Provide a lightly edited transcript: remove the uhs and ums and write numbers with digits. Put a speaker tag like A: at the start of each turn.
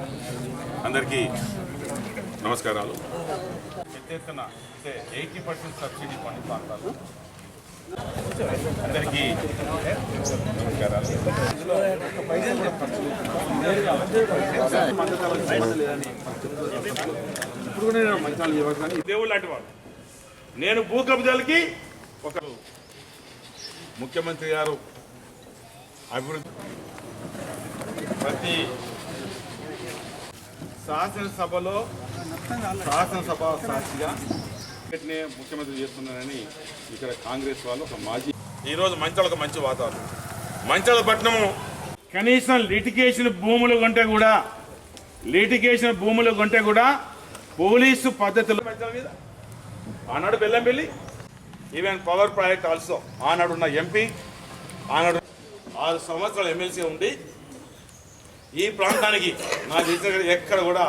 A: అందరికీ నమస్కారాలు. పెద్ద ఎత్తున అంటే 80% సబ్సిడీ కొన్ని ప్రాంతాలు అందరికీ నమస్కారాలు. దేవుళ్ళు లాంటి వాడు. నేను భూ కబ్జాలకి ఒక ముఖ్యమంత్రి గారు అభివృద్ధి ప్రతి శాసనసభ సాక్షిగా ముఖ్యమంత్రి చేస్తున్నారని ఇక్కడ కాంగ్రెస్ వాళ్ళు ఒక మాజీ ఈరోజు మంచాలకు మంచి వాతావరణం. మంచాల పట్టణము కనీసం లిటిగేషన్ భూములు కొంటే కూడా పోలీసు పద్ధతులు మీద ఆనాడు Bellampalli even power project also ఆనాడు ఉన్న ఎంపీ ఆనాడు 6 సంవత్సరాలు ఎమ్మెల్సీ ఉండి ఈ ప్రాంతానికి నాకు తెలిసిన ఎక్కడ కూడా